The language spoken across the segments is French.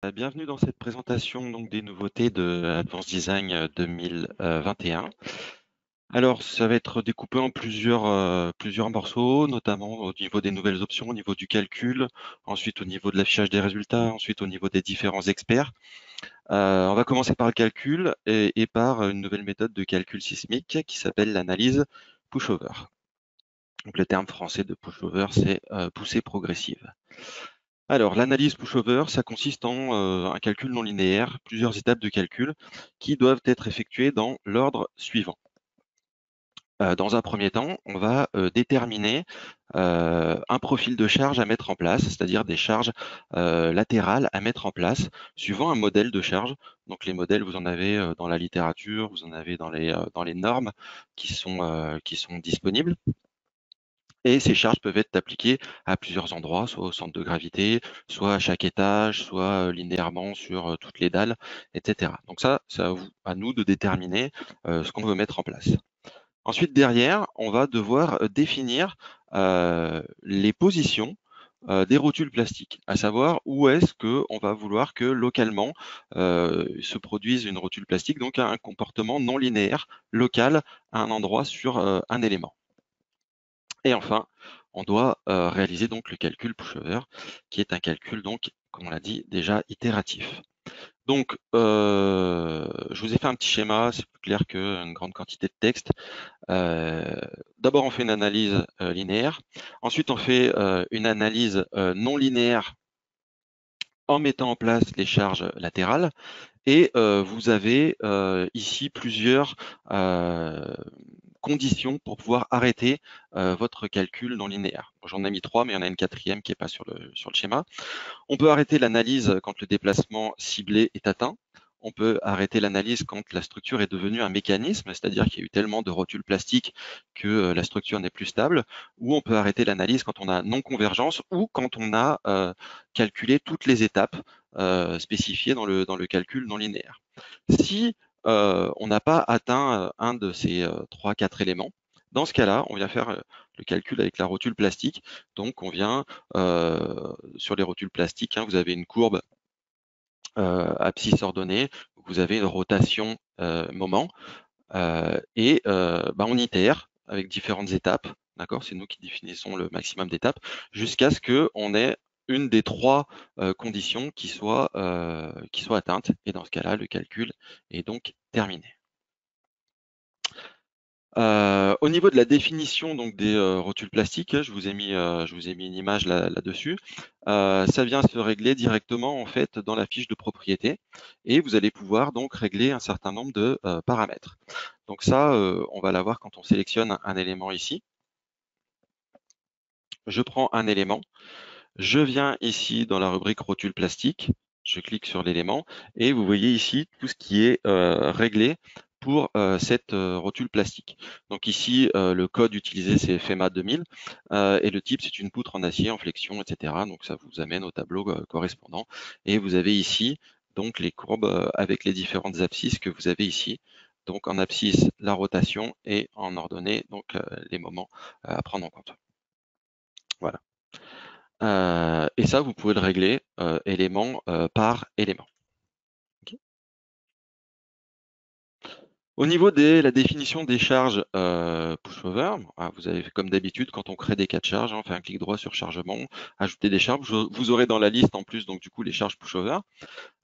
Bienvenue dans cette présentation donc des nouveautés de Advanced Design 2021. Alors, ça va être découpé en plusieurs morceaux, notamment au niveau des nouvelles options, au niveau du calcul, ensuite au niveau de l'affichage des résultats, ensuite au niveau des différents experts. On va commencer par le calcul et par une nouvelle méthode de calcul sismique qui s'appelle l'analyse pushover. Donc, le terme français de pushover, c'est poussée progressive. Alors, l'analyse pushover, ça consiste en un calcul non linéaire, plusieurs étapes de calcul qui doivent être effectuées dans l'ordre suivant. Dans un premier temps, on va déterminer un profil de charge à mettre en place, c'est-à-dire des charges latérales à mettre en place, suivant un modèle de charge. Donc les modèles, vous en avez dans la littérature, vous en avez dans les normes qui sont disponibles. Et ces charges peuvent être appliquées à plusieurs endroits, soit au centre de gravité, soit à chaque étage, soit linéairement sur toutes les dalles, etc. Donc ça, c'est à nous de déterminer ce qu'on veut mettre en place. Ensuite, derrière, on va devoir définir les positions des rotules plastiques, à savoir où est-ce qu'on va vouloir que localement se produise une rotule plastique, donc un comportement non linéaire local à un endroit sur un élément. Et enfin, on doit réaliser donc le calcul pushover, qui est un calcul donc, comme on l'a dit, déjà itératif. Donc, je vous ai fait un petit schéma, c'est plus clair qu'une grande quantité de texte. D'abord, on fait une analyse linéaire. Ensuite, on fait une analyse non linéaire en mettant en place les charges latérales. Et vous avez ici plusieurs conditions pour pouvoir arrêter votre calcul non linéaire. J'en ai mis 3, mais il y en a une quatrième qui n'est pas sur le schéma. On peut arrêter l'analyse quand le déplacement ciblé est atteint. On peut arrêter l'analyse quand la structure est devenue un mécanisme, c'est-à-dire qu'il y a eu tellement de rotules plastiques que la structure n'est plus stable. Ou on peut arrêter l'analyse quand on a non-convergence ou quand on a calculé toutes les étapes spécifiées dans le calcul non linéaire. Si on n'a pas atteint un de ces 3-4 éléments, dans ce cas-là, on vient faire le calcul avec la rotule plastique. Donc, on vient sur les rotules plastiques, vous avez une courbe abscisse ordonnée, vous avez une rotation moment, et on itère avec différentes étapes, d'accord? C'est nous qui définissons le maximum d'étapes, jusqu'à ce qu'on ait une des 3 conditions qui soit atteinte. Et dans ce cas-là, le calcul est donc terminé. Au niveau de la définition donc des rotules plastiques, je vous ai mis une image là-dessus. Ça vient se régler directement en fait dans la fiche de propriété et vous allez pouvoir donc régler un certain nombre de paramètres. Donc ça, on va l'avoir quand on sélectionne un élément ici. Je prends un élément, je viens ici dans la rubrique rotule plastique, je clique sur l'élément et vous voyez ici tout ce qui est réglé pour cette rotule plastique. Donc ici, le code utilisé, c'est FEMA 2000 et le type, c'est une poutre en acier en flexion, etc. Donc ça vous amène au tableau correspondant. Et vous avez ici donc les courbes avec les différentes abscisses que vous avez ici. Donc en abscisse, la rotation et en ordonnée, donc les moments à prendre en compte. Voilà. Et ça, vous pouvez le régler élément par élément. Okay. Au niveau de la définition des charges pushover, vous avez fait comme d'habitude quand on crée des cas de charge, on fait un clic droit sur chargement, ajouter des charges. Vous aurez dans la liste en plus donc du coup les charges pushover.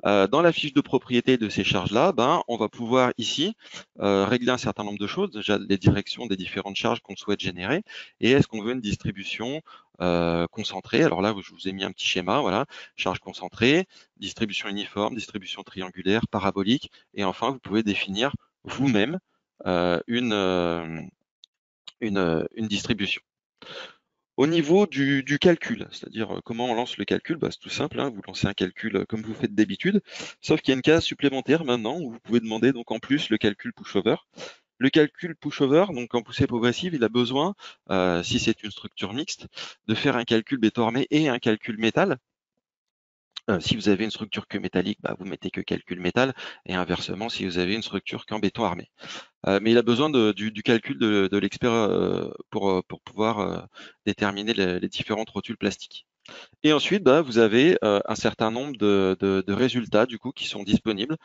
Dans la fiche de propriété de ces charges-là, on va pouvoir ici régler un certain nombre de choses, déjà les directions des différentes charges qu'on souhaite générer, et est-ce qu'on veut une distribution concentrée. Alors là, je vous ai mis un petit schéma, voilà, charge concentrée, distribution uniforme, distribution triangulaire, parabolique, et enfin, vous pouvez définir vous-même une distribution. Au niveau du calcul, c'est-à-dire comment on lance le calcul, c'est tout simple, vous lancez un calcul comme vous faites d'habitude, sauf qu'il y a une case supplémentaire maintenant où vous pouvez demander donc en plus le calcul pushover. Le calcul pushover, donc en poussée progressive, il a besoin, si c'est une structure mixte, de faire un calcul béton armé et un calcul métal. Si vous avez une structure que métallique, vous mettez que calcul métal, et inversement, si vous avez une structure qu'en béton armé. Mais il a besoin du calcul de l'expert pour pouvoir déterminer les différentes rotules plastiques. Et ensuite, vous avez un certain nombre de résultats du coup qui sont disponibles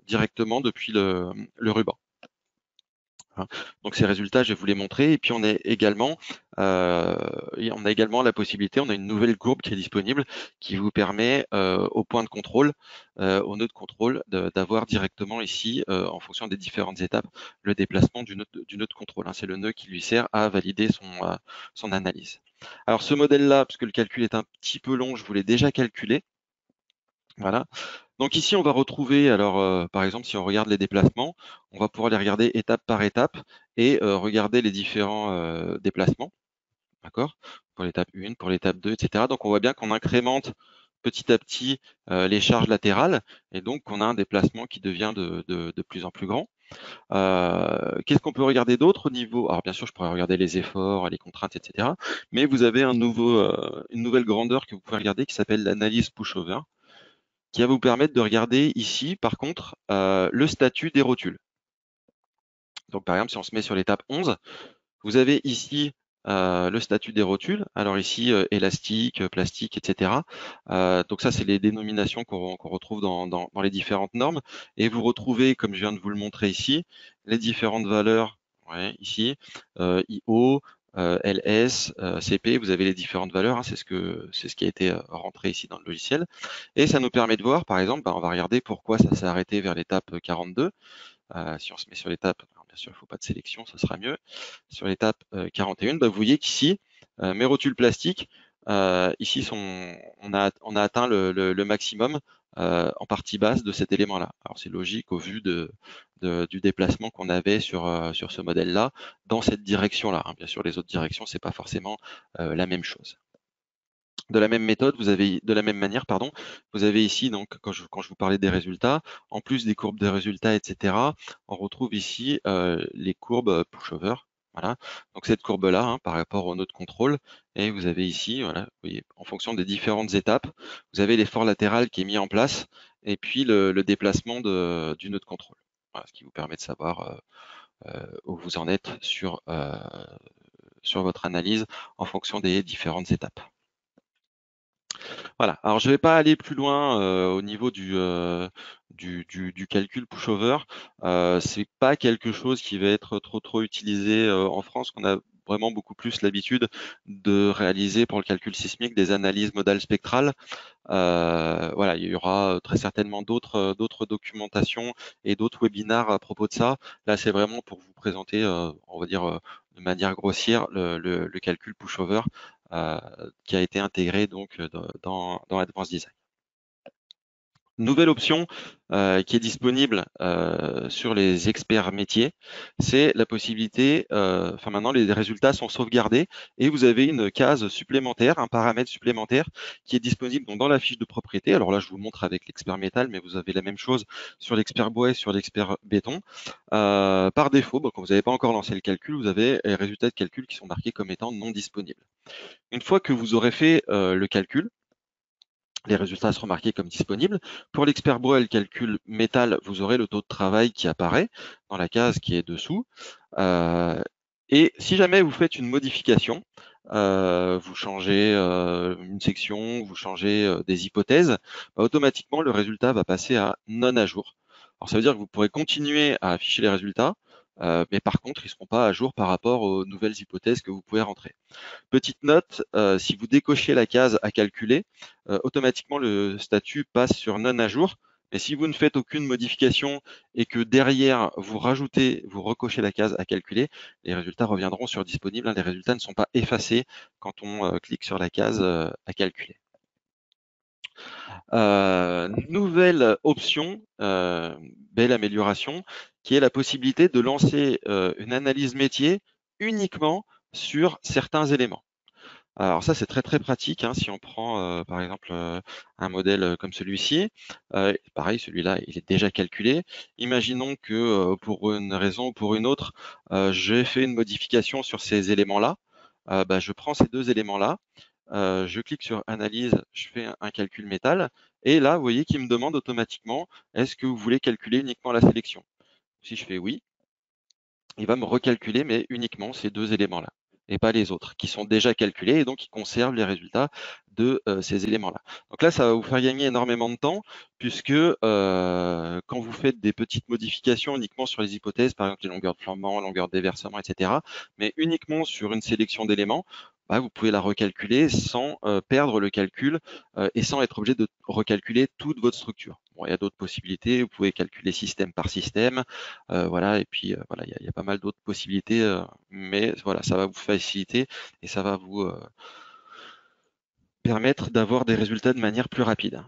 directement depuis le ruban. Hein. Donc ces résultats, je vais vous les montrer. Et puis on a également la possibilité, on a une nouvelle courbe qui est disponible qui vous permet au point de contrôle, au nœud de contrôle, d'avoir directement ici, en fonction des différentes étapes, le déplacement du nœud de contrôle. Hein. C'est le nœud qui lui sert à valider son analyse. Alors ce modèle-là, puisque le calcul est un petit peu long, je vous l'ai déjà calculé. Voilà. Donc ici, on va retrouver, alors par exemple, si on regarde les déplacements, on va pouvoir les regarder étape par étape et regarder les différents déplacements, d'accord? Pour l'étape 1, pour l'étape 2, etc. Donc on voit bien qu'on incrémente petit à petit les charges latérales et donc on a un déplacement qui devient de plus en plus grand. Qu'est-ce qu'on peut regarder d'autre au niveau? Alors bien sûr, je pourrais regarder les efforts, les contraintes, etc. Mais vous avez une nouvelle grandeur que vous pouvez regarder qui s'appelle l'analyse pushover, qui va vous permettre de regarder ici, par contre, le statut des rotules. Donc, par exemple, si on se met sur l'étape 11, vous avez ici le statut des rotules. Alors ici, élastique, plastique, etc. Donc ça, c'est les dénominations qu'on retrouve dans les différentes normes. Et vous retrouvez, comme je viens de vous le montrer ici, les différentes valeurs, ouais, ici, IO, LS, CP, vous avez les différentes valeurs, hein, c'est ce qui a été rentré ici dans le logiciel. Et ça nous permet de voir, par exemple, on va regarder pourquoi ça s'est arrêté vers l'étape 42. Si on se met sur l'étape, bien sûr, il ne faut pas de sélection, ça sera mieux. Sur l'étape 41, vous voyez qu'ici, mes rotules plastiques, ici, on a atteint le maximum en partie basse de cet élément-là. Alors c'est logique au vu du déplacement qu'on avait sur ce modèle-là, dans cette direction-là. Hein. Bien sûr, les autres directions, c'est pas forcément la même chose. De la même manière, pardon, vous avez ici, donc, quand je vous parlais des résultats, en plus des courbes de résultats, etc., on retrouve ici les courbes pushover. Voilà. Donc cette courbe-là, hein, par rapport au nœud de contrôle, et vous avez ici, voilà, vous voyez, en fonction des différentes étapes, vous avez l'effort latéral qui est mis en place, et puis le déplacement du nœud de contrôle. Voilà, ce qui vous permet de savoir où vous en êtes sur votre analyse en fonction des différentes étapes. Voilà. Alors, je ne vais pas aller plus loin au niveau du calcul pushover. C'est pas quelque chose qui va être trop utilisé en France, qu'on a vraiment beaucoup plus l'habitude de réaliser pour le calcul sismique des analyses modales spectrales. Voilà, il y aura très certainement d'autres documentations et d'autres webinaires à propos de ça. Là, c'est vraiment pour vous présenter, on va dire de manière grossière, le calcul pushover qui a été intégré donc dans Advanced Design. Nouvelle option qui est disponible sur les experts métiers, c'est la possibilité, maintenant les résultats sont sauvegardés et vous avez une case supplémentaire, un paramètre supplémentaire qui est disponible donc dans la fiche de propriété. Alors là, je vous montre avec l'expert métal, mais vous avez la même chose sur l'expert bois et sur l'expert béton. Par défaut, quand vous n'avez pas encore lancé le calcul, vous avez les résultats de calcul qui sont marqués comme étant non disponibles. Une fois que vous aurez fait le calcul, les résultats seront marqués comme disponibles. Pour l'expert bois et le calcul métal, vous aurez le taux de travail qui apparaît dans la case qui est dessous. Et si jamais vous faites une modification, vous changez une section, vous changez des hypothèses, automatiquement le résultat va passer à non à jour. Alors ça veut dire que vous pourrez continuer à afficher les résultats, mais par contre, ils ne seront pas à jour par rapport aux nouvelles hypothèses que vous pouvez rentrer. Petite note, si vous décochez la case à calculer, automatiquement le statut passe sur non à jour. Mais si vous ne faites aucune modification et que derrière vous recochez la case à calculer, les résultats reviendront sur disponible. Hein. Les résultats ne sont pas effacés quand on clique sur la case à calculer. Nouvelle option, belle amélioration, qui est la possibilité de lancer une analyse métier uniquement sur certains éléments. Alors ça, c'est très pratique hein, si on prend par exemple un modèle comme celui-ci. Pareil, celui-là, il est déjà calculé. Imaginons que pour une raison ou pour une autre, j'ai fait une modification sur ces éléments-là. Je prends ces deux éléments-là, je clique sur Analyse, je fais un calcul métal, et là, vous voyez qu'il me demande automatiquement, est-ce que vous voulez calculer uniquement la sélection? Si je fais oui, il va me recalculer, mais uniquement ces deux éléments-là. et pas les autres, qui sont déjà calculés et donc qui conservent les résultats de ces éléments-là. Donc là, ça va vous faire gagner énormément de temps puisque quand vous faites des petites modifications uniquement sur les hypothèses, par exemple les longueurs de flambant, longueur de déversement, etc., mais uniquement sur une sélection d'éléments, bah, vous pouvez la recalculer sans perdre le calcul et sans être obligé de recalculer toute votre structure. Bon, il y a d'autres possibilités, vous pouvez calculer système par système, voilà, et puis voilà, il y a pas mal d'autres possibilités, mais voilà, ça va vous faciliter et ça va vous permettre d'avoir des résultats de manière plus rapide.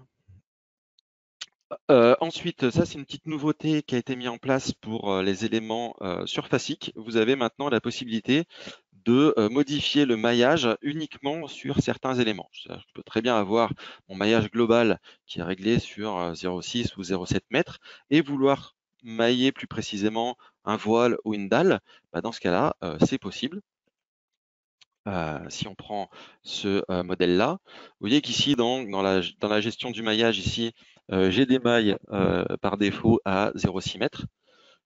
Ensuite, ça c'est une petite nouveauté qui a été mise en place pour les éléments surfaciques. Vous avez maintenant la possibilité de modifier le maillage uniquement sur certains éléments. Je peux très bien avoir mon maillage global qui est réglé sur 0,6 ou 0,7 mètres et vouloir mailler plus précisément un voile ou une dalle. Bah, dans ce cas-là, c'est possible. Si on prend ce modèle-là, vous voyez qu'ici, dans la gestion du maillage, ici, j'ai des mailles par défaut à 0,6 mètres,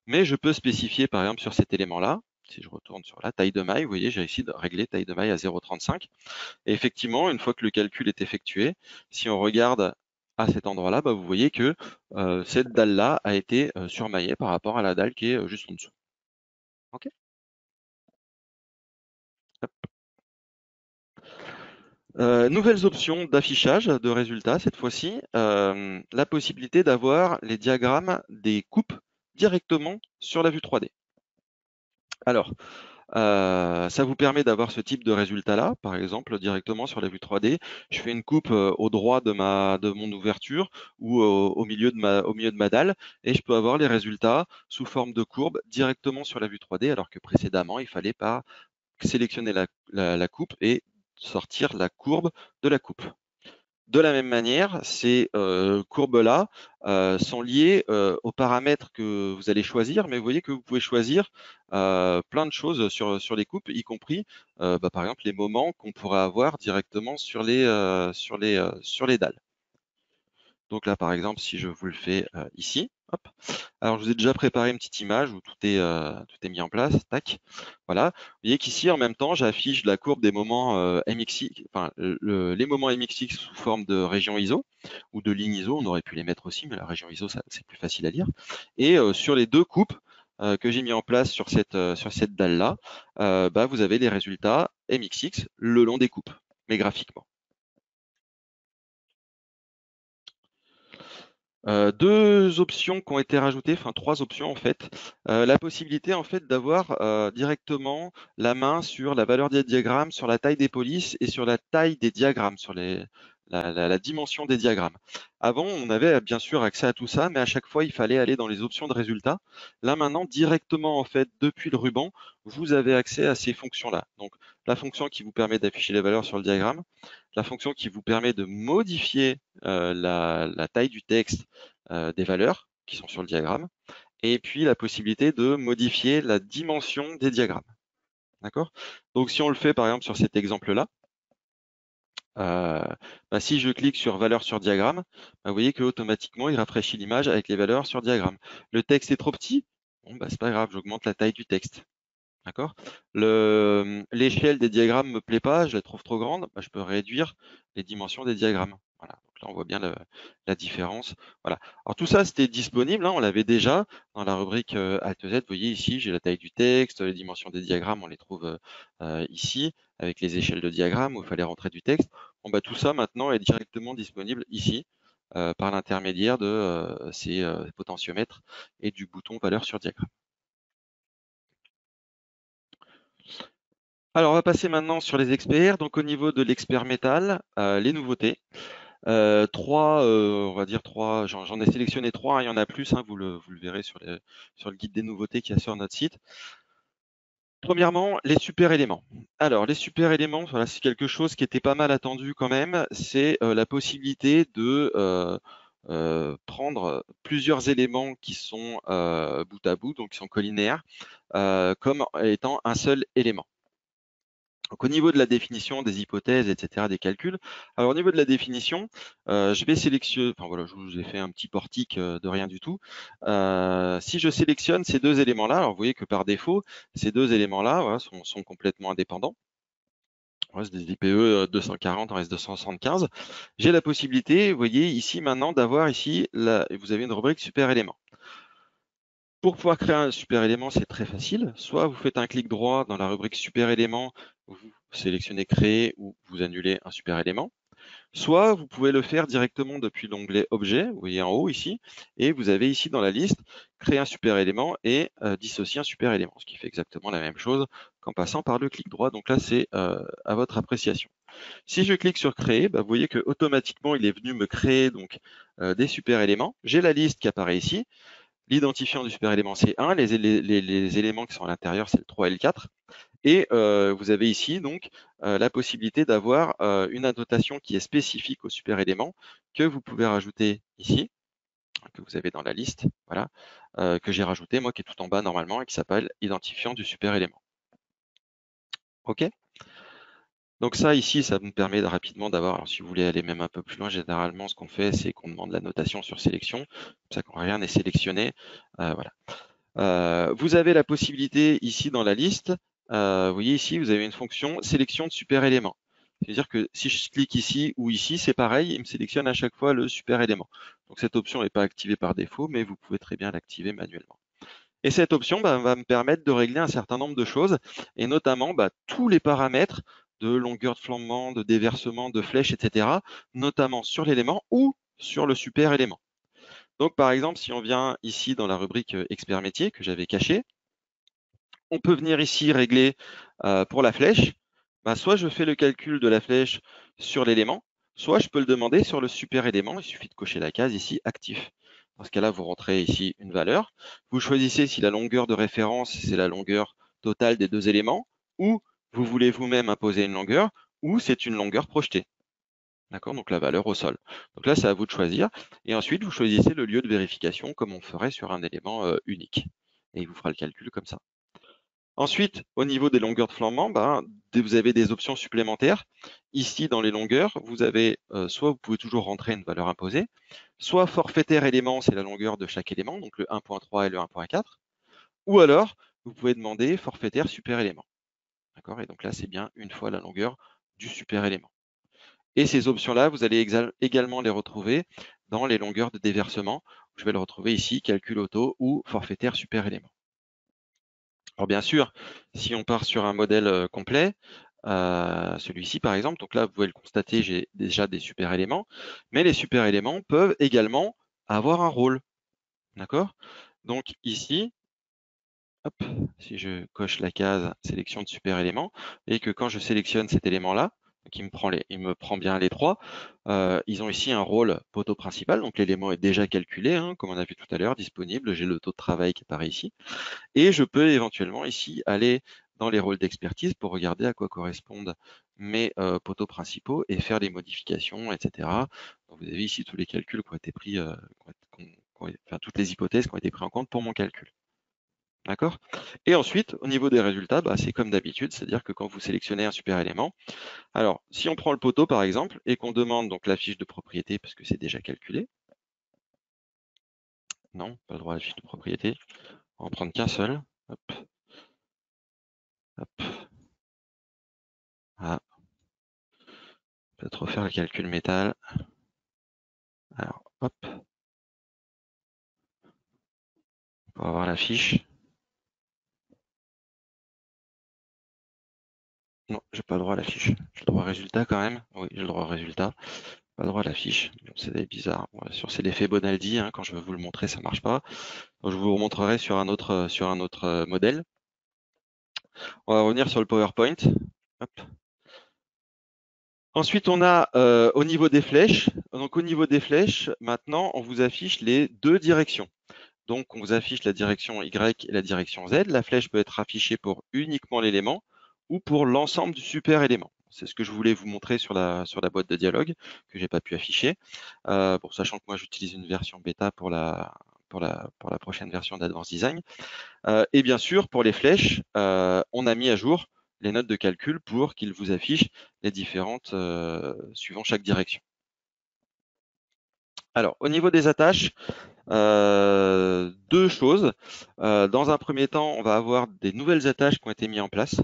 mais je peux spécifier, par exemple, sur cet élément-là, si je retourne sur la taille de maille, vous voyez, j'ai ici de régler taille de maille à 0,35. Et effectivement, une fois que le calcul est effectué, si on regarde à cet endroit-là, bah, vous voyez que cette dalle-là a été surmaillée par rapport à la dalle qui est juste en dessous. OK. Nouvelles options d'affichage de résultats cette fois-ci, la possibilité d'avoir les diagrammes des coupes directement sur la vue 3D. Alors, ça vous permet d'avoir ce type de résultat-là, par exemple directement sur la vue 3D. Je fais une coupe au droit de mon ouverture ou au milieu de ma dalle et je peux avoir les résultats sous forme de courbe directement sur la vue 3D alors que précédemment, il fallait pas sélectionner la coupe et sortir la courbe de la coupe. De la même manière, ces courbes-là sont liées aux paramètres que vous allez choisir, mais vous voyez que vous pouvez choisir plein de choses sur les coupes, y compris bah, par exemple les moments qu'on pourrait avoir directement sur les dalles. Donc là, par exemple, si je vous le fais ici, hop. Alors, je vous ai déjà préparé une petite image où tout est mis en place. Tac. Voilà. Vous voyez qu'ici, en même temps, j'affiche la courbe des moments MXX, enfin, les moments MXX sous forme de région ISO ou de ligne ISO. On aurait pu les mettre aussi, mais la région ISO, c'est plus facile à lire. Et sur les deux coupes que j'ai mis en place sur cette dalle-là, bah, vous avez les résultats MXX le long des coupes, mais graphiquement. Deux options qui ont été rajoutées, enfin trois options en fait. La possibilité en fait d'avoir directement la main sur la valeur des diagrammes, sur la taille des polices et sur la taille des diagrammes, sur la dimension des diagrammes. Avant, on avait bien sûr accès à tout ça, mais à chaque fois, il fallait aller dans les options de résultats. Là maintenant, directement en fait, depuis le ruban, vous avez accès à ces fonctions-là. Donc, la fonction qui vous permet d'afficher les valeurs sur le diagramme, la fonction qui vous permet de modifier la taille du texte des valeurs qui sont sur le diagramme, et puis la possibilité de modifier la dimension des diagrammes. D'accord? Donc si on le fait par exemple sur cet exemple-là, bah, si je clique sur valeur sur diagramme, bah, vous voyez qu'automatiquement il rafraîchit l'image avec les valeurs sur diagramme. Le texte est trop petit, bon, bah, c'est pas grave, j'augmente la taille du texte. D'accord? L'échelle des diagrammes me plaît pas, je la trouve trop grande, bah, je peux réduire les dimensions des diagrammes. Voilà. Donc là, on voit bien la différence. Voilà. Alors tout ça, c'était disponible, hein, on l'avait déjà dans la rubrique Alt Z. Vous voyez ici, j'ai la taille du texte, les dimensions des diagrammes, on les trouve ici, avec les échelles de diagrammes où il fallait rentrer du texte. Bon, bah, tout ça maintenant est directement disponible ici, par l'intermédiaire de ces potentiomètres et du bouton valeur sur diagramme. Alors, on va passer maintenant sur les experts. Donc, au niveau de l'expert métal, les nouveautés. On va dire trois, j'en ai sélectionné trois, hein, il y en a plus, hein, vous le verrez sur le guide des nouveautés qu'il y a sur notre site. Premièrement, les super éléments. Alors, les super éléments, voilà, c'est quelque chose qui était pas mal attendu quand même. C'est la possibilité de prendre plusieurs éléments qui sont bout à bout, donc qui sont collinaires, comme étant un seul élément. Donc, au niveau de la définition des hypothèses, etc., des calculs, alors au niveau de la définition, je vais sélectionner, enfin voilà, je vous ai fait un petit portique de rien du tout. Si je sélectionne ces deux éléments-là, alors vous voyez que par défaut, ces deux éléments-là voilà, sont complètement indépendants. On reste des IPE 240, on reste 275. J'ai la possibilité, vous voyez ici maintenant, d'avoir ici, vous avez une rubrique super élément. Pour pouvoir créer un super élément, c'est très facile. Soit vous faites un clic droit dans la rubrique super élément, vous sélectionnez créer ou vous annulez un super élément. Soit vous pouvez le faire directement depuis l'onglet objet, vous voyez en haut ici, et vous avez ici dans la liste créer un super élément et dissocier un super élément, ce qui fait exactement la même chose qu'en passant par le clic droit. Donc là, c'est à votre appréciation. Si je clique sur créer, vous voyez que automatiquement il est venu me créer donc des super éléments. J'ai la liste qui apparaît ici. L'identifiant du super élément, c'est 1. Les éléments qui sont à l'intérieur, c'est le 3 et le 4. Et vous avez ici donc la possibilité d'avoir une annotation qui est spécifique au super élément que vous pouvez rajouter ici, que vous avez dans la liste, voilà, que j'ai rajouté, moi, qui est tout en bas normalement et qui s'appelle identifiant du super élément. OK? Donc ça, ici, ça me permet rapidement d'avoir, alors si vous voulez aller même un peu plus loin, généralement, ce qu'on fait, c'est qu'on demande la notation sur sélection, comme ça quand rien n'est sélectionné, voilà. Vous avez la possibilité ici dans la liste, vous voyez ici, vous avez une fonction sélection de super élément. C'est-à-dire que si je clique ici ou ici, c'est pareil, il me sélectionne à chaque fois le super élément. Donc cette option n'est pas activée par défaut, mais vous pouvez très bien l'activer manuellement. Et cette option va me permettre de régler un certain nombre de choses, et notamment tous les paramètres de longueur de flambement, de déversement, de flèche, etc., notamment sur l'élément ou sur le super élément. Donc par exemple, si on vient ici dans la rubrique expert métier que j'avais cachée, on peut venir ici régler pour la flèche, soit je fais le calcul de la flèche sur l'élément, soit je peux le demander sur le super élément, il suffit de cocher la case ici actif. Dans ce cas-là, vous rentrez ici une valeur, vous choisissez si la longueur de référence, c'est la longueur totale des deux éléments, ou vous voulez vous-même imposer une longueur, ou c'est une longueur projetée. D'accord, donc la valeur au sol. Donc là, c'est à vous de choisir. Et ensuite, vous choisissez le lieu de vérification comme on ferait sur un élément unique. Et il vous fera le calcul comme ça. Ensuite, au niveau des longueurs de flambement, vous avez des options supplémentaires. Ici, dans les longueurs, vous avez soit vous pouvez toujours rentrer une valeur imposée, soit forfaitaire élément, c'est la longueur de chaque élément, donc le 1.3 et le 1.4, ou alors vous pouvez demander forfaitaire super élément. D'accord, et donc là, c'est bien une fois la longueur du super élément. Et ces options-là, vous allez également les retrouver dans les longueurs de déversement. Je vais le retrouver ici, calcul auto ou forfaitaire super élément. Alors bien sûr, si on part sur un modèle complet, celui-ci par exemple, donc là vous pouvez le constater, j'ai déjà des super éléments, mais les super éléments peuvent également avoir un rôle. D'accord? Donc ici, hop, si je coche la case sélection de super éléments, et que quand je sélectionne cet élément-là, il me prend bien les trois, ils ont ici un rôle poteau principal, donc l'élément est déjà calculé, comme on a vu tout à l'heure, disponible, j'ai le taux de travail qui apparaît ici. Et je peux éventuellement ici aller dans les rôles d'expertise pour regarder à quoi correspondent mes poteaux principaux et faire des modifications, etc. Donc, vous avez ici tous les calculs qui ont été pris, enfin toutes les hypothèses qui ont été prises en compte pour mon calcul. D'accord? Et ensuite, au niveau des résultats, c'est comme d'habitude, c'est-à-dire que quand vous sélectionnez un super élément, alors si on prend le poteau par exemple et qu'on demande donc la fiche de propriété parce que c'est déjà calculé, non, pas le droit à la fiche de propriété, on va en prendre qu'un seul. Hop. Hop. Ah. Peut-être refaire le calcul métal. Alors, hop, pour avoir la fiche. Non, j'ai pas le droit à la fiche. J'ai le droit au résultat quand même. Oui, j'ai le droit au résultat. Pas le droit à la fiche. C'est bizarre. Bon, sur c'est l'effet Bonaldi, quand je veux vous le montrer, ça marche pas. Donc, je vous remontrerai sur un autre modèle. On va revenir sur le PowerPoint. Hop. Ensuite, on a au niveau des flèches. Donc, au niveau des flèches, maintenant, on vous affiche les deux directions. Donc, on vous affiche la direction Y et la direction Z. La flèche peut être affichée pour uniquement l'élément ou pour l'ensemble du super élément. C'est ce que je voulais vous montrer sur la boîte de dialogue que j'ai pas pu afficher. Bon, sachant que moi, j'utilise une version bêta pour la prochaine version d'Advanced Design. Et bien sûr, pour les flèches, on a mis à jour les notes de calcul pour qu'il vous affiche les différentes suivant chaque direction. Alors, au niveau des attaches, deux choses. Dans un premier temps, on va avoir des nouvelles attaches qui ont été mises en place.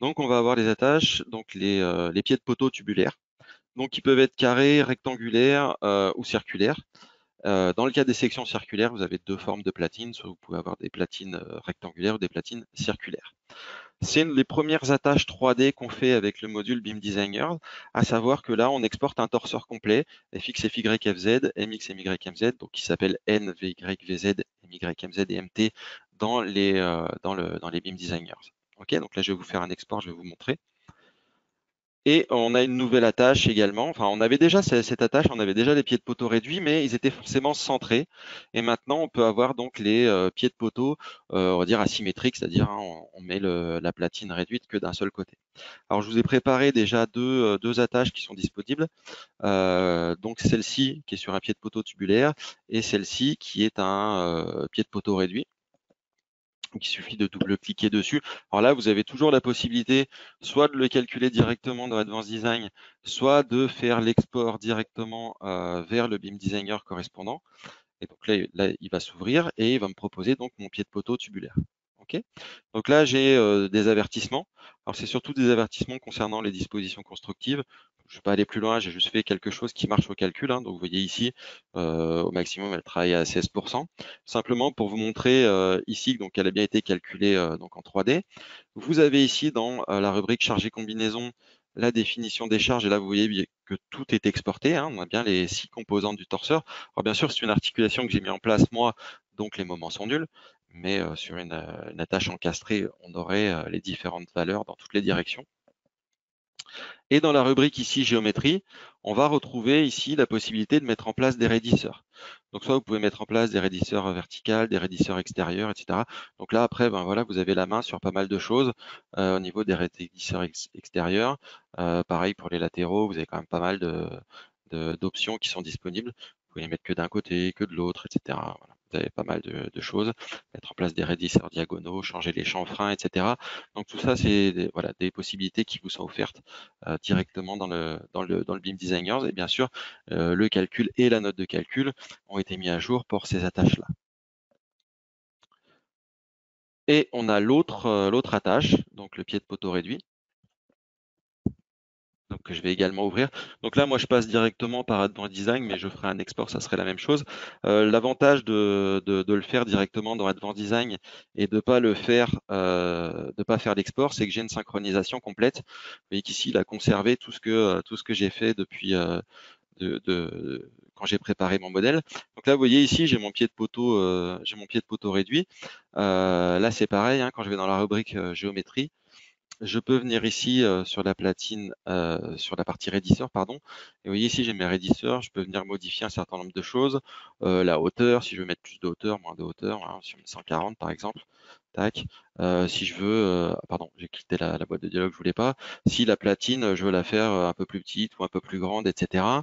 Donc, on va avoir les attaches, donc les pieds de poteau tubulaires. Donc, ils peuvent être carrés, rectangulaires ou circulaires. Dans le cas des sections circulaires, vous avez deux formes de platines. Soit vous pouvez avoir des platines rectangulaires ou des platines circulaires. C'est une des premières attaches 3D qu'on fait avec le module BIM Designer, à savoir que là, on exporte un torseur complet, FX, FY, FZ, MX, MY, MZ, donc qui s'appelle N, VY, VZ, MY, MZ et MT dans les BIM Designers. Ok, donc là, je vais vous faire un export, je vais vous montrer. Et on a une nouvelle attache également. Enfin, on avait déjà cette attache, on avait déjà les pieds de poteau réduits, mais ils étaient forcément centrés. Et maintenant, on peut avoir donc les pieds de poteau, on va dire asymétriques, c'est-à-dire on met la platine réduite que d'un seul côté. Alors, je vous ai préparé déjà deux attaches qui sont disponibles. Donc, celle-ci qui est sur un pied de poteau tubulaire et celle-ci qui est un pied de poteau réduit. Donc, il suffit de double-cliquer dessus. Alors là, vous avez toujours la possibilité soit de le calculer directement dans Advanced Design, soit de faire l'export directement vers le BIM Designer correspondant. Et donc là, il va s'ouvrir et il va me proposer donc mon pied de poteau tubulaire. Ok. Donc là, j'ai des avertissements. Alors, c'est surtout des avertissements concernant les dispositions constructives. Je ne vais pas aller plus loin, j'ai juste fait quelque chose qui marche au calcul. Hein. Donc, vous voyez ici, au maximum, elle travaille à 16%. Simplement pour vous montrer ici donc, qu'elle a bien été calculée donc en 3D. Vous avez ici dans la rubrique chargé combinaison la définition des charges. Et là, vous voyez que tout est exporté. Hein. On a bien les 6 composantes du torseur. Alors, bien sûr, c'est une articulation que j'ai mis en place moi, donc les moments sont nuls. Mais sur une attache encastrée, on aurait les différentes valeurs dans toutes les directions. Et dans la rubrique ici géométrie, on va retrouver ici la possibilité de mettre en place des raidisseurs. Donc soit vous pouvez mettre en place des raidisseurs verticales, des raidisseurs extérieurs, etc. Donc là après, ben voilà, vous avez la main sur pas mal de choses au niveau des raidisseurs extérieurs. Pareil pour les latéraux, vous avez quand même pas mal d'options qui sont disponibles. Vous pouvez les mettre que d'un côté, que de l'autre, etc. Voilà. Vous avez pas mal de choses. Mettre en place des raidisseurs diagonaux, changer les chanfreins, etc. Donc tout ça, c'est voilà, des possibilités qui vous sont offertes directement dans le BIM Designers. Et bien sûr, le calcul et la note de calcul ont été mis à jour pour ces attaches-là. Et on a l'autre attache, donc le pied de poteau réduit. Donc que je vais également ouvrir. Donc là, moi, je passe directement par Advanced Design, mais je ferai un export, ça serait la même chose. L'avantage de le faire directement dans Advanced Design et de pas le faire, de pas faire l'export, c'est que j'ai une synchronisation complète. Vous voyez qu'ici, il a conservé tout ce que j'ai fait depuis quand j'ai préparé mon modèle. Donc là, vous voyez ici, j'ai mon pied de poteau réduit. Là, c'est pareil, hein, quand je vais dans la rubrique géométrie. Je peux venir ici sur la platine, sur la partie raidisseur, pardon. Et vous voyez ici, j'ai mes raidisseurs. Je peux venir modifier un certain nombre de choses. La hauteur, si je veux mettre plus de hauteur, moins de hauteur, hein, sur 140 par exemple. Tac. Si je veux, pardon, j'ai quitté la boîte de dialogue, je voulais pas. Si la platine, je veux la faire un peu plus petite ou un peu plus grande, etc.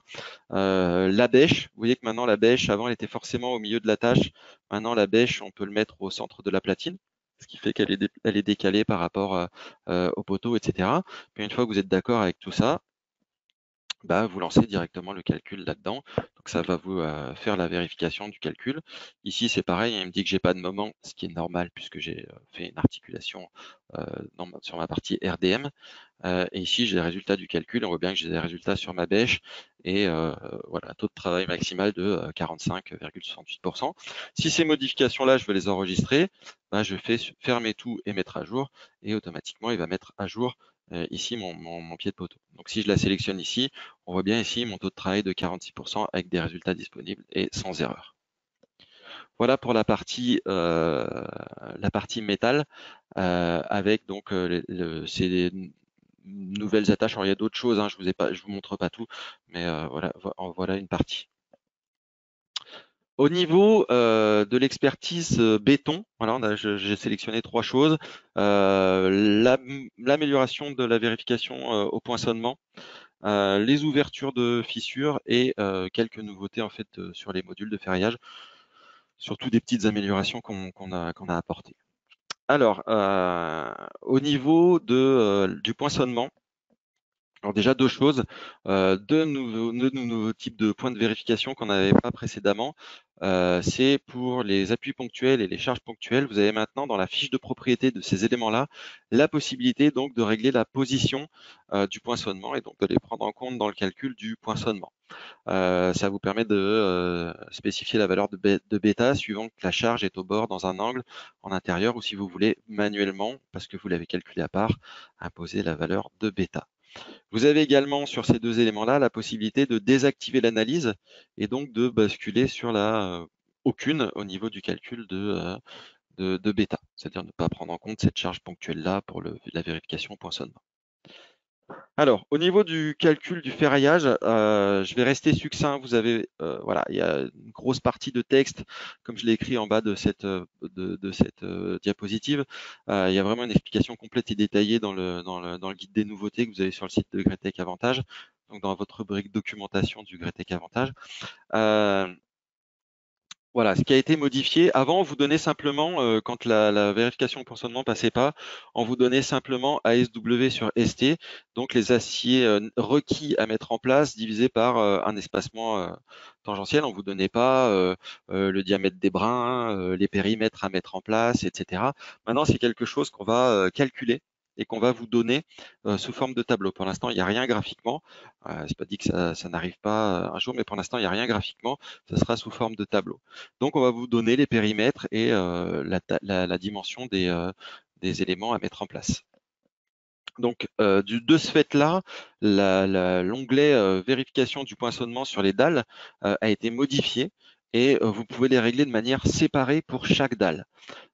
La bêche, vous voyez que maintenant la bêche, avant elle était forcément au milieu de la tâche. Maintenant la bêche, on peut le mettre au centre de la platine, ce qui fait qu'elle est décalée par rapport au poteau, etc. Puis une fois que vous êtes d'accord avec tout ça, bah, vous lancez directement le calcul là-dedans. Donc ça va vous faire la vérification du calcul. Ici, c'est pareil, il me dit que j'ai pas de moment, ce qui est normal puisque j'ai fait une articulation sur ma partie RDM. Et ici, j'ai les résultats du calcul. On voit bien que j'ai des résultats sur ma bêche et voilà, taux de travail maximal de 45,68%. Si ces modifications-là, je veux les enregistrer, bah, je fais fermer tout et mettre à jour et automatiquement, il va mettre à jour ici mon pied de poteau. Donc si je la sélectionne ici, on voit bien ici mon taux de travail de 46% avec des résultats disponibles et sans erreur. Voilà pour la partie métal avec donc ces nouvelles attaches. Alors il y a d'autres choses, hein, je vous montre pas tout, mais voilà une partie. Au niveau de l'expertise béton, voilà, j'ai sélectionné 3 choses. L'amélioration de la vérification au poinçonnement, les ouvertures de fissures et quelques nouveautés en fait sur les modules de ferraillage, surtout des petites améliorations qu'on a apportées. Alors, au niveau du poinçonnement, alors déjà deux choses, deux nouveaux types de points de vérification qu'on n'avait pas précédemment. C'est pour les appuis ponctuels et les charges ponctuelles. Vous avez maintenant dans la fiche de propriété de ces éléments-là la possibilité donc de régler la position du poinçonnement et donc de les prendre en compte dans le calcul du poinçonnement. Ça vous permet de spécifier la valeur de bêta suivant que la charge est au bord dans un angle en intérieur ou si vous voulez manuellement, parce que vous l'avez calculé à part, imposer la valeur de bêta. Vous avez également sur ces deux éléments-là la possibilité de désactiver l'analyse et donc de basculer sur la aucune au niveau du calcul de bêta, c'est-à-dire ne pas prendre en compte cette charge ponctuelle-là pour la vérification au poinçonnement. Alors, au niveau du calcul du ferraillage, je vais rester succinct. Vous avez, voilà, il y a une grosse partie de texte, comme je l'ai écrit en bas de cette diapositive. Il y a vraiment une explication complète et détaillée dans le guide des nouveautés que vous avez sur le site de Gretec Avantage, donc dans votre rubrique documentation du Gretec Avantage. Voilà, ce qui a été modifié. Avant, on vous donnait simplement, quand la vérification au poinçonnement passait pas, on vous donnait simplement ASW sur ST, donc les aciers requis à mettre en place divisé par un espacement tangentiel. On vous donnait pas le diamètre des brins, les périmètres à mettre en place, etc. Maintenant, c'est quelque chose qu'on va calculer et qu'on va vous donner sous forme de tableau. Pour l'instant, il n'y a rien graphiquement. C'est pas dit que ça n'arrive pas un jour, mais pour l'instant, il n'y a rien graphiquement. Ça sera sous forme de tableau. Donc, on va vous donner les périmètres et la dimension des éléments à mettre en place. Donc, de ce fait-là, l'onglet vérification du poinçonnement sur les dalles a été modifié et vous pouvez les régler de manière séparée pour chaque dalle.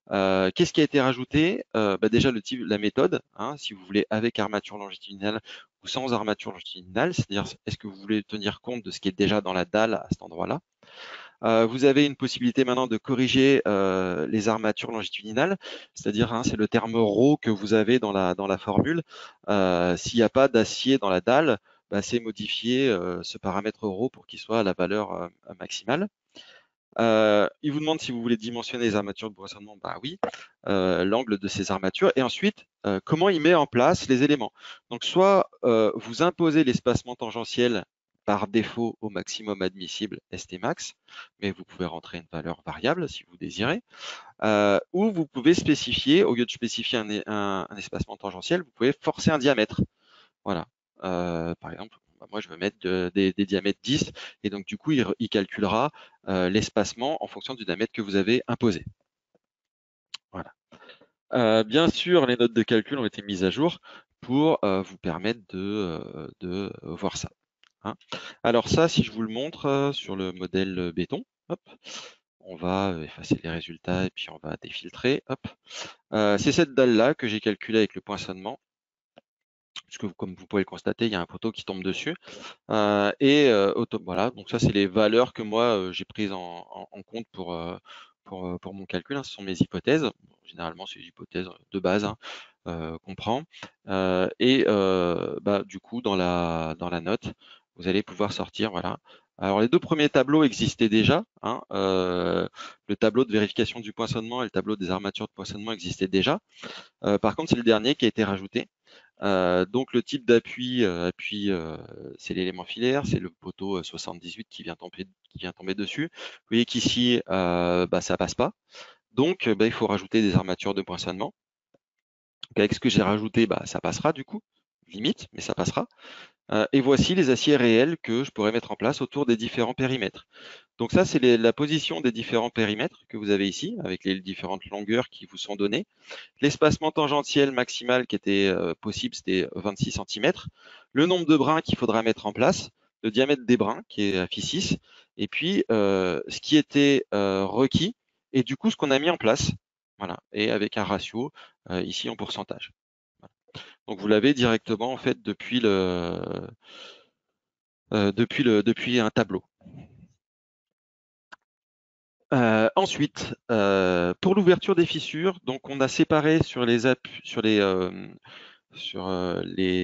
Qu'est-ce qui a été rajouté? Déjà la méthode, hein, si vous voulez avec armature longitudinale ou sans armature longitudinale, c'est-à-dire est-ce que vous voulez tenir compte de ce qui est déjà dans la dalle à cet endroit-là? Vous avez une possibilité maintenant de corriger les armatures longitudinales, c'est-à-dire c'est le terme ρ que vous avez dans la formule. S'il n'y a pas d'acier dans la dalle, c'est modifier ce paramètre ρ pour qu'il soit à la valeur maximale. Il vous demande si vous voulez dimensionner les armatures de poinçonnement, oui, l'angle de ces armatures, et ensuite comment il met en place les éléments. Donc soit vous imposez l'espacement tangentiel par défaut au maximum admissible STmax, mais vous pouvez rentrer une valeur variable si vous désirez, ou vous pouvez spécifier, au lieu de spécifier un espacement tangentiel, vous pouvez forcer un diamètre. Voilà. Par exemple, moi je veux mettre des diamètres 10 et donc du coup il calculera l'espacement en fonction du diamètre que vous avez imposé. Voilà. Bien sûr, les notes de calcul ont été mises à jour pour vous permettre de voir ça. Hein. Alors ça, si je vous le montre sur le modèle béton, hop, on va effacer les résultats et puis on va défiltrer. Hop. C'est cette dalle-là que j'ai calculée avec le poinçonnement. Puisque comme vous pouvez le constater, il y a un poteau qui tombe dessus. Voilà, donc ça, c'est les valeurs que moi, j'ai prises en compte pour mon calcul. Ce sont mes hypothèses. Bon, généralement, c'est des hypothèses de base qu'on prend. Du coup, dans la note, vous allez pouvoir sortir, voilà. Alors, les deux premiers tableaux existaient déjà. Le tableau de vérification du poinçonnement et le tableau des armatures de poinçonnement existaient déjà. Par contre, c'est le dernier qui a été rajouté. Donc le type d'appui, c'est l'élément filaire, c'est le poteau 78 qui vient tomber dessus. Vous voyez qu'ici, ça passe pas. Donc, il faut rajouter des armatures de poinçonnement. Donc, avec ce que j'ai rajouté, ça passera du coup, limite, mais ça passera. Et voici les aciers réels que je pourrais mettre en place autour des différents périmètres. Donc ça, c'est la position des différents périmètres que vous avez ici, avec les différentes longueurs qui vous sont données. L'espacement tangentiel maximal qui était possible, c'était 26 cm. Le nombre de brins qu'il faudra mettre en place, le diamètre des brins qui est à phi 6, et puis ce qui était requis, et du coup ce qu'on a mis en place. Voilà, et avec un ratio ici en pourcentage. Voilà. Donc vous l'avez directement en fait depuis un tableau. Ensuite, pour l'ouverture des fissures, donc on a séparé sur les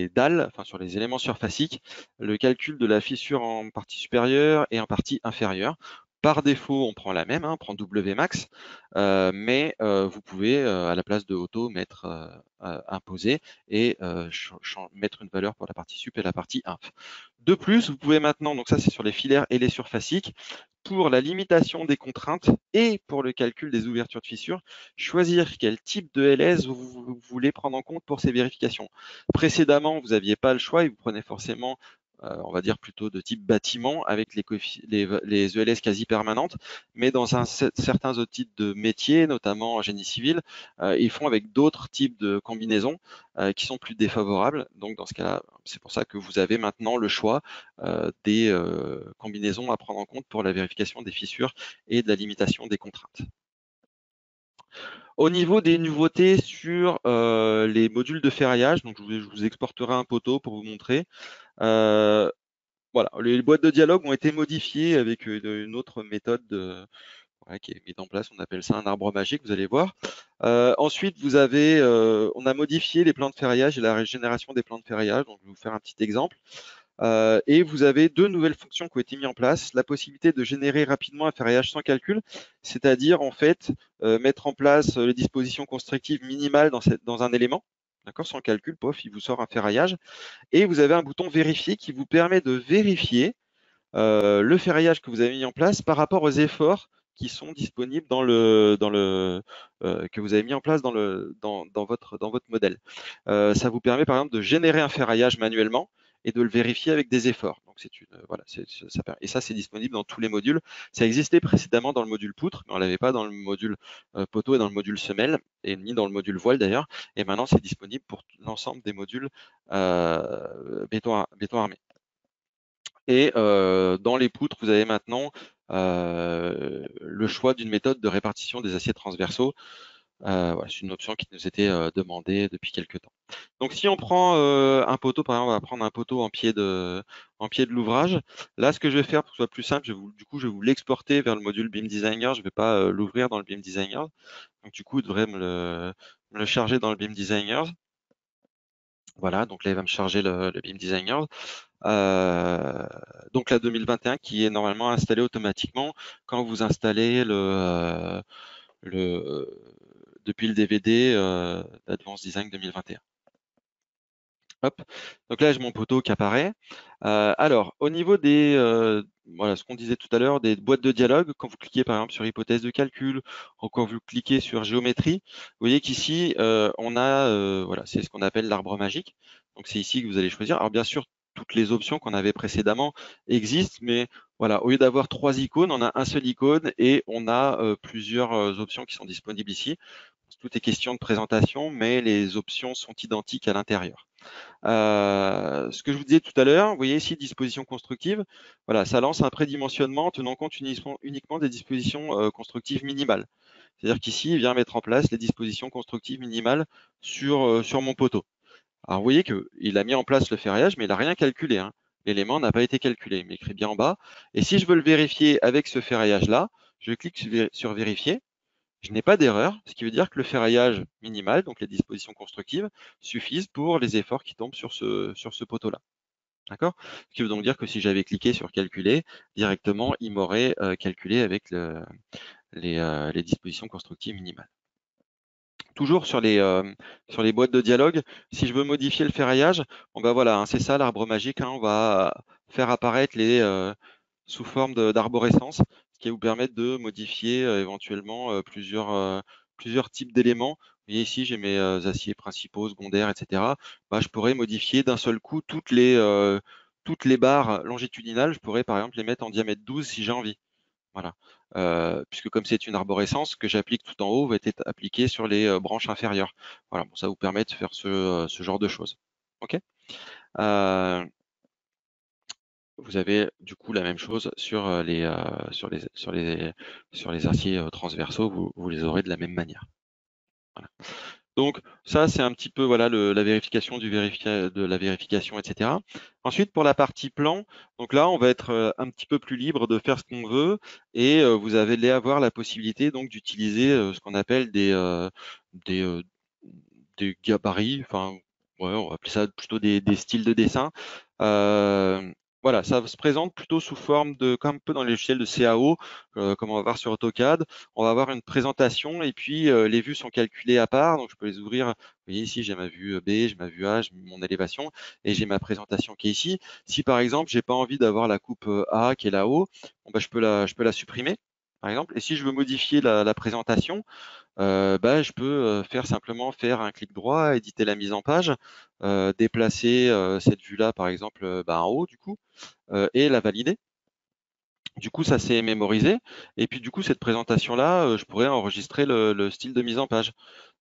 dalles, enfin sur les éléments surfaciques, le calcul de la fissure en partie supérieure et en partie inférieure Par défaut, on prend la même, hein, on prend WMax, mais vous pouvez, à la place de auto, mettre imposer et mettre une valeur pour la partie sup et la partie inf. De plus, vous pouvez maintenant, donc ça c'est sur les filaires et les surfaciques, pour la limitation des contraintes et pour le calcul des ouvertures de fissures, choisir quel type de LS vous voulez prendre en compte pour ces vérifications. Précédemment, vous n'aviez pas le choix et vous prenez forcément on va dire plutôt de type bâtiment avec les ELS quasi permanentes, mais dans certains autres types de métiers, notamment en génie civil, ils font avec d'autres types de combinaisons qui sont plus défavorables. Donc dans ce cas-là, c'est pour ça que vous avez maintenant le choix des combinaisons à prendre en compte pour la vérification des fissures et de la limitation des contraintes. Au niveau des nouveautés sur les modules de ferraillage, donc je vous exporterai un poteau pour vous montrer. Voilà, les boîtes de dialogue ont été modifiées avec une autre méthode qui est mise en place. On appelle ça un arbre magique, vous allez voir. Ensuite, on a modifié les plans de ferraillage et la régénération des plans de ferraillage. Donc, je vais vous faire un petit exemple. Et vous avez deux nouvelles fonctions qui ont été mises en place. La possibilité de générer rapidement un ferraillage sans calcul, c'est-à-dire en fait mettre en place les dispositions constructives minimales dans un élément. D'accord, sans calcul, pof, il vous sort un ferraillage. Et vous avez un bouton vérifier qui vous permet de vérifier le ferraillage que vous avez mis en place par rapport aux efforts qui sont disponibles que vous avez mis en place dans votre modèle. Ça vous permet par exemple de générer un ferraillage manuellement et de le vérifier avec des efforts. Donc et ça c'est disponible dans tous les modules. Ça existait précédemment dans le module poutre, mais on l'avait pas dans le module poteau et dans le module semelle et ni dans le module voile d'ailleurs. Et maintenant c'est disponible pour l'ensemble des modules béton armé. Et dans les poutres, vous avez maintenant le choix d'une méthode de répartition des aciers transversaux. Voilà, c'est une option qui nous était demandée depuis quelques temps. Donc si on prend un poteau, par exemple, on va prendre un poteau en pied de l'ouvrage. Là, ce que je vais faire pour que ce soit plus simple, du coup, je vais vous l'exporter vers le module BIM Designer. Je ne vais pas l'ouvrir dans le BIM Designer. Donc du coup, vous devrez me le charger dans le BIM Designer. Voilà, donc là, il va me charger le BIM Designer. Donc la 2021 qui est normalement installée automatiquement quand vous installez depuis le DVD d'Advanced Design 2021. Hop. Donc là, j'ai mon poteau qui apparaît. Alors, au niveau voilà, ce qu'on disait tout à l'heure, des boîtes de dialogue, quand vous cliquez par exemple sur hypothèse de calcul, ou quand vous cliquez sur géométrie, vous voyez qu'ici, on a, voilà, c'est ce qu'on appelle l'arbre magique. Donc c'est ici que vous allez choisir. Alors bien sûr, toutes les options qu'on avait précédemment existent, mais voilà, au lieu d'avoir 3 icônes, on a un seul icône et on a plusieurs options qui sont disponibles ici. Tout est question de présentation, mais les options sont identiques à l'intérieur. Ce que je vous disais tout à l'heure, vous voyez ici disposition constructive, voilà, ça lance un prédimensionnement tenant compte uniquement des dispositions constructives minimales. C'est-à-dire qu'ici, il vient mettre en place les dispositions constructives minimales sur mon poteau. Alors vous voyez qu'il a mis en place le ferraillage, mais il n'a rien calculé. Hein. L'élément n'a pas été calculé, il m'écrit bien en bas. Et si je veux le vérifier avec ce ferraillage-là, je clique sur vérifier. Je n'ai pas d'erreur, ce qui veut dire que le ferraillage minimal, donc les dispositions constructives, suffisent pour les efforts qui tombent sur ce poteau-là. D'accord? Ce qui veut donc dire que si j'avais cliqué sur calculer, directement, il m'aurait calculé avec les dispositions constructives minimales. Toujours sur les boîtes de dialogue, si je veux modifier le ferraillage, bon ben voilà, hein, c'est ça l'arbre magique, hein, on va faire apparaître sous forme d'arborescence, ce qui va vous permettre de modifier éventuellement plusieurs types d'éléments. Vous voyez ici, j'ai mes aciers principaux, secondaires, etc. Bah, je pourrais modifier d'un seul coup toutes les barres longitudinales. Je pourrais par exemple les mettre en diamètre 12 si j'ai envie. Voilà. Puisque comme c'est une arborescence, ce que j'applique tout en haut va être appliqué sur les branches inférieures. Voilà, bon, ça vous permet de faire ce genre de choses. OK. Vous avez du coup la même chose sur les aciers transversaux, vous les aurez de la même manière. Voilà. Donc ça c'est un petit peu voilà la vérification de la vérification, etc. Ensuite pour la partie plan, donc là on va être un petit peu plus libre de faire ce qu'on veut et vous allez avoir la possibilité donc d'utiliser ce qu'on appelle des gabarits, enfin ouais, on va appeler ça plutôt des styles de dessin. Voilà, ça se présente plutôt sous forme de, comme un peu dans les logiciels de CAO, comme on va voir sur AutoCAD. On va avoir une présentation et puis les vues sont calculées à part. Donc je peux les ouvrir. Vous voyez ici, j'ai ma vue B, j'ai ma vue A, j'ai mon élévation et j'ai ma présentation qui est ici. Si par exemple, j'ai pas envie d'avoir la coupe A qui est là-haut, bon, bah, je peux la supprimer, par exemple. Et si je veux modifier la présentation, bah, je peux faire simplement faire un clic droit, éditer la mise en page, déplacer cette vue-là, par exemple, bah, en haut du coup, et la valider. Du coup, ça s'est mémorisé. Et puis du coup, cette présentation-là, je pourrais enregistrer le style de mise en page.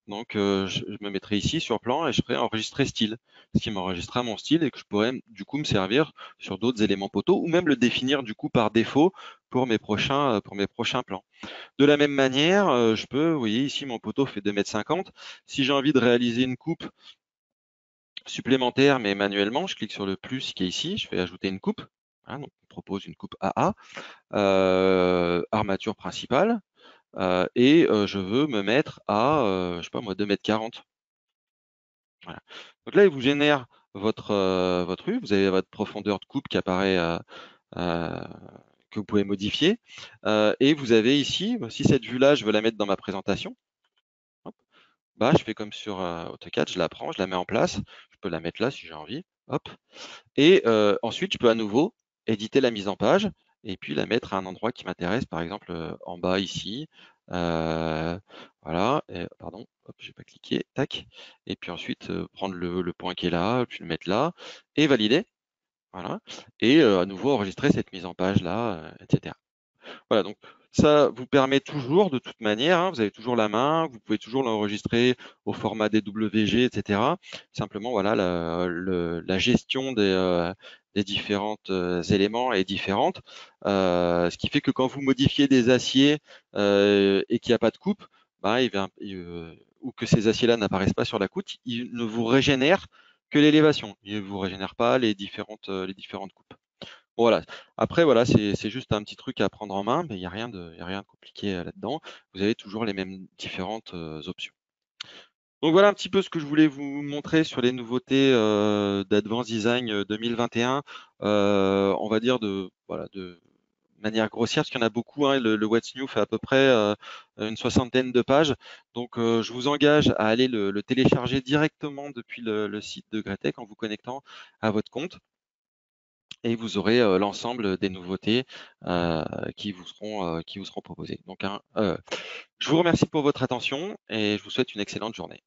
Donc, je me mettrai ici sur plan et je ferai enregistrer style, ce qui m'enregistrera mon style et que je pourrais du coup me servir sur d'autres éléments poteaux ou même le définir du coup par défaut pour mes prochains plans. De la même manière, je peux, vous voyez ici, mon poteau fait 2,50 m. Si j'ai envie de réaliser une coupe supplémentaire, mais manuellement, je clique sur le plus qui est ici, je fais ajouter une coupe. Hein, donc on propose une coupe AA, armature principale, et je veux me mettre à, je sais pas moi, 2,40 m. Voilà. Donc là, il vous génère votre vue, vous avez votre profondeur de coupe qui apparaît, euh, que vous pouvez modifier, et vous avez ici, si cette vue-là, je veux la mettre dans ma présentation, hop, bah, je fais comme sur AutoCAD, je la prends, je la mets en place, je peux la mettre là si j'ai envie, hop, et ensuite je peux à nouveau éditer la mise en page et puis la mettre à un endroit qui m'intéresse, par exemple en bas ici, euh, voilà, et, pardon, hop, j'ai pas cliqué, tac, et puis ensuite prendre le point qui est là, puis le mettre là, et valider, voilà, et à nouveau enregistrer cette mise en page là, etc. Voilà, donc ça vous permet toujours, de toute manière, hein, vous avez toujours la main, vous pouvez toujours l'enregistrer au format DWG, etc. Simplement, voilà, la gestion des différents éléments est différente, ce qui fait que quand vous modifiez des aciers et qu'il n'y a pas de coupe, bah, ou que ces aciers-là n'apparaissent pas sur la coupe, ils ne vous régénèrent que l'élévation. Ils ne vous régénèrent pas les différentes coupes. Voilà. Après, voilà, c'est juste un petit truc à prendre en main, mais il y a rien de compliqué là-dedans. Vous avez toujours les mêmes différentes options. Donc voilà un petit peu ce que je voulais vous montrer sur les nouveautés d'Advanced Design 2021. On va dire voilà, de manière grossière, parce qu'il y en a beaucoup. Hein, le What's New fait à peu près une soixantaine de pages. Donc je vous engage à aller le télécharger directement depuis le site de Gretec en vous connectant à votre compte. Et vous aurez l'ensemble des nouveautés qui vous seront proposées. Donc, je vous remercie pour votre attention et je vous souhaite une excellente journée.